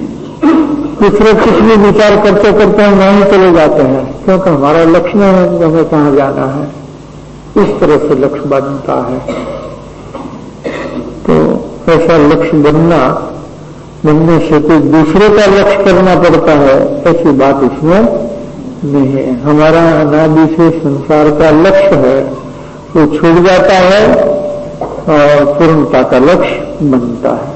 दूसरे कुछ भी विचार करते करते हम वहीं चले जाते हैं, क्योंकि हमारा लक्ष्य है कि हमें कहाँ जाना है। इस तरह से लक्ष्य बनता है। तो ऐसा लक्ष्य बनने से कोई दूसरे का लक्ष्य करना पड़ता है, ऐसी बात इसमें नहीं है। हमारा अनादि से संसार का लक्ष्य है, वो छूट जाता है और पूर्णता का लक्ष्य बनता है।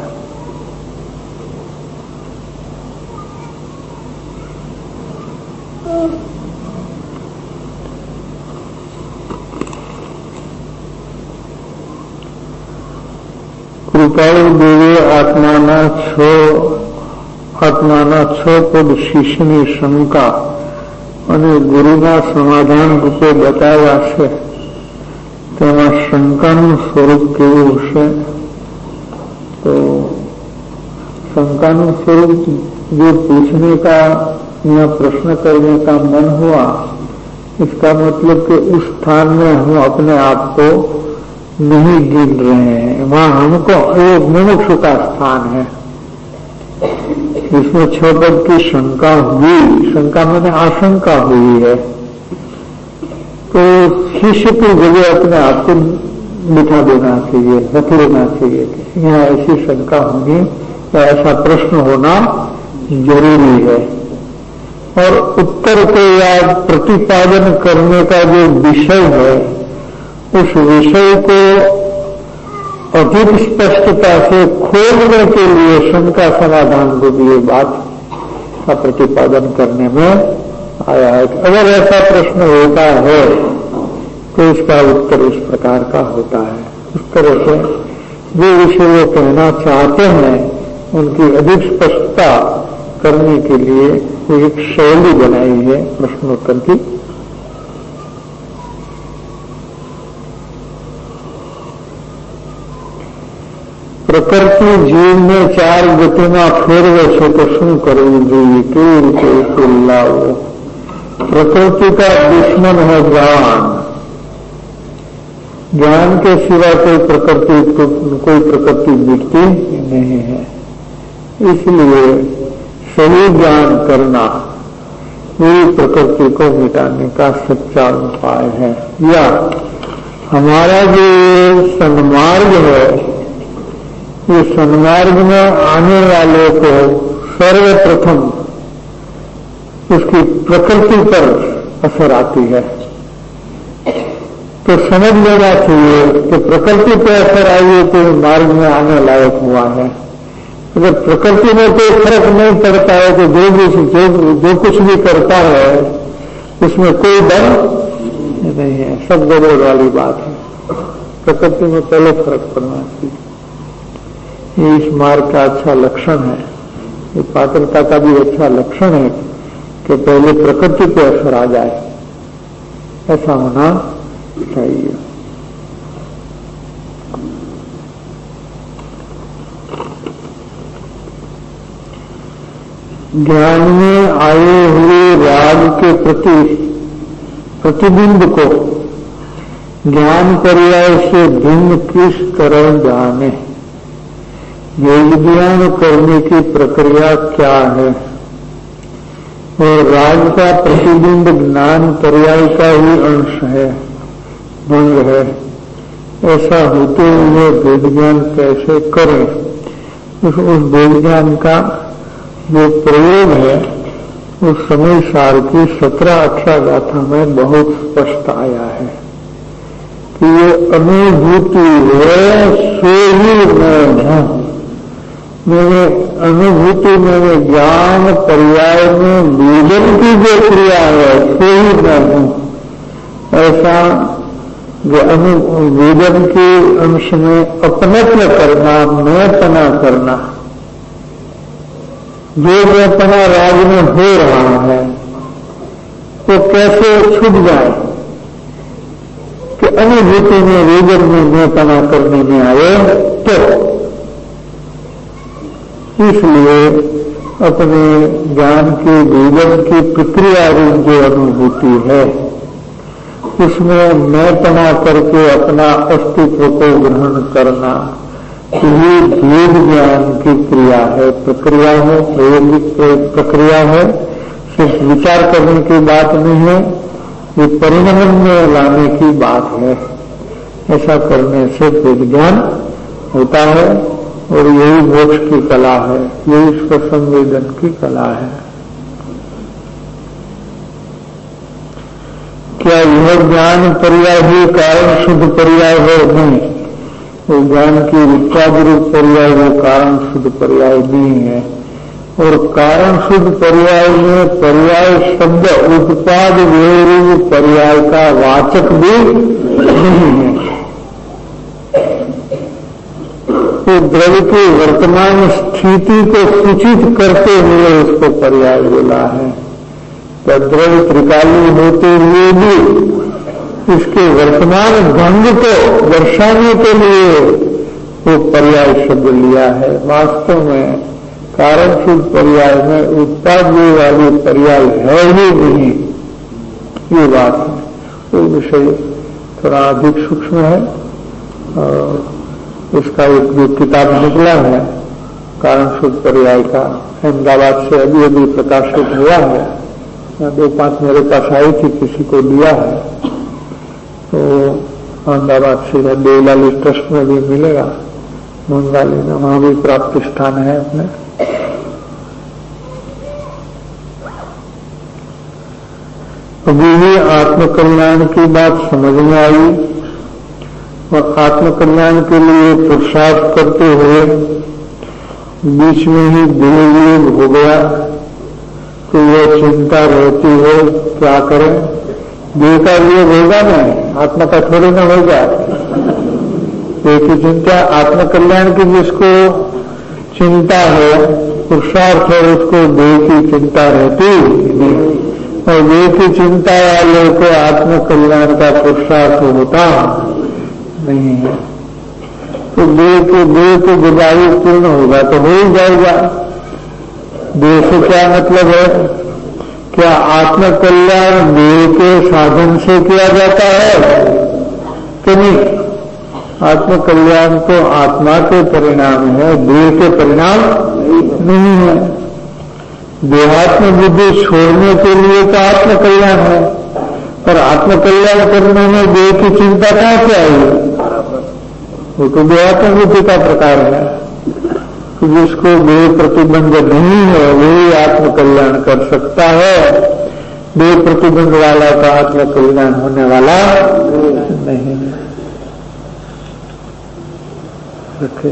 कृपाळु देवे આત્માના છ પદ શિષ્યની શંકા અને ગુરુના સમાધાન રૂપે બતાવ્યા છે, તેમાં શંકાનું સ્વરૂપ કેવું હશે? तो शंकाનું स्वरूप जो पूछने का या प्रश्न करने का मन हुआ, इसका मतलब कि उस स्थान में हम अपने आप को नहीं गिन रहे हैं। वहां हमको एक मुमुक्षु का स्थान है, इसमें 6 पद की शंका हुई। शंका मैंने आशंका हुई है, तो शिष्य की जगह अपने आप को बिठा देना चाहिए, रख लेना चाहिए कि यहाँ ऐसी शंका होगी या ऐसा प्रश्न होना जरूरी है। और उत्तर को या प्रतिपादन करने का जो विषय है, उस विषय को अधिक स्पष्टता से खोलने के लिए शंका समाधान को भी बात का प्रतिपादन करने में आया है। अगर ऐसा प्रश्न होता है तो इसका उत्तर इस प्रकार का होता है। इस तरह से जो विषय वो कहना चाहते हैं, उनकी अधिक स्पष्टता करने के लिए एक शैली बनाई है प्रश्नोत्तर की। પ્રકૃતિ જીવને 4 ગતિમાં ફેરવે છે, તો શું કરવું જોઈએ, કેવી રીતે ઉકેલ લાવવો? प्रकृति का दुश्मन है ज्ञान। ज्ञान के सिवा कोई प्रकृति मिटती नहीं है। इसलिए सही ज्ञान करना पूरी प्रकृति को मिटाने का सच्चा उपाय है। या हमारा जो सन्मार्ग है, ये सन्मार्ग में आने वाले को सर्वप्रथम उसकी प्रकृति पर असर आती है। तो समझ लेना चाहिए कि प्रकृति पर असर आई तो मार्ग में आने लायक हुआ है। अगर प्रकृति में कोई फर्क नहीं पड़ता है तो जो कुछ भी करता है उसमें कोई डर नहीं है, सब गड़बड़ वाली बात है। प्रकृति में पहले फर्क पड़ना चाहिए। ये इस मार्ग का अच्छा लक्षण है, ये पात्रता का भी अच्छा लक्षण है कि पहले प्रकृति पे असर आ जाए, ऐसा होना चाहिए। ज्ञान में आए हुए राग के प्रति प्रतिबिंब को ज्ञान पर्याय से भिन्न किस तरह जाने? योग ज्ञान करने की प्रक्रिया क्या है? और राग का प्रतिबिंब ज्ञान पर्याय का ही अंश है, भंग है। ऐसा होते हुए वेद ज्ञान कैसे करें? उस वेद ज्ञान का जो प्रयोग है, उस समय सार की 17-18 गाथा में बहुत स्पष्ट आया है कि ये अनुभूति है, सो ही मैं हूं। मैंने अनुभूति में ज्ञान पर्याय में भोजन की जो क्रिया है, सो ही मैं हूं। ऐसा जो वेदन के अंश में अपनत्व करना, मैंपना करना, जो मैंपना राज में हो रहा है वो कैसे छूट जाए कि अनुभूति में वेदन में मैंपना करने में आए। तो इसलिए अपने ज्ञान की वेदन की प्रक्रिया रूप जो अनुभूति है उसमें मैंपना करके अपना अस्तित्व को ग्रहण करना, ये वेद ज्ञान की क्रिया है, प्रक्रिया है, प्रायोगिक प्रक्रिया है। सिर्फ विचार करने की बात नहीं है, ये परिणाम में लाने की बात है। ऐसा करने से वेद ज्ञान होता है और यही मोक्ष की कला है, यही स्वसंवेदन की कला है। क्या यह ज्ञान पर्याय ही कारण शुद्ध पर्याय है? नहीं, वो ज्ञान की उत्पाद रूप पर्याय वो कारण शुद्ध पर्याय नहीं है। और कारण शुद्ध पर्याय में पर्याय शब्द उत्पाद रूप पर्याय का वाचक भी नहीं है। तो द्रव्य की वर्तमान स्थिति को सूचित करते हुए उसको पर्याय बोला है। तो द्रव्य त्रिकाली होते हुए भी इसके वर्तमान ढंग को दर्शाने के लिए वो पर्याय शब्द लिया है। वास्तव में कारण शुद्ध पर्याय में उत्पाद वाली पर्याय है ही नहीं, ये बात है। वो विषय थोड़ा अधिक सूक्ष्म है और इसका एक जो किताब निकला है कारण शुद्ध पर्याय का, अहमदाबाद से अभी अभी प्रकाशित हुआ है। 2-5 मेरे पास आई थी, किसी को दिया है, तो अहमदाबाद से देवलाली ट्रस्ट में भी मिलेगा, मुंगाली में, वहां भी प्राप्त स्थान है अपने। अभी भी आत्मकल्याण की बात समझ में आई और आत्मकल्याण के लिए पुरुषार्थ करते हुए बीच में ही देह हो गया तो वो चिंता रहती है क्या करें। देह का योग होगा ना, आत्मा का थोड़ी ना होगा। देह की चिंता आत्मकल्याण की जिसको चिंता है, पुरुषार्थ है, उसको देह की चिंता रहती नहीं। और देह की चिंता वाले को आत्मकल्याण का पुरुषार्थ होता नहीं है। तो देह को गुजारी पूर्ण होगा तो हो ही जाएगा। देह से क्या मतलब है? क्या आत्मकल्याण देह के साधन से किया जाता है कि नहीं? आत्मकल्याण तो आत्मा के परिणाम है, देह के परिणाम नहीं है। देहात्म बुद्धि छोड़ने के लिए तो आत्मकल्याण है, पर आत्मकल्याण करने में देह की चिंता कहां से आई? वो तो देहात्म बुद्धि का प्रकार है। तो जिसको देह प्रतिबंध नहीं है वही आत्मकल्याण कर सकता है। देह प्रतिबंध वाला का आत्मकल्याण होने वाला नहीं है। रखे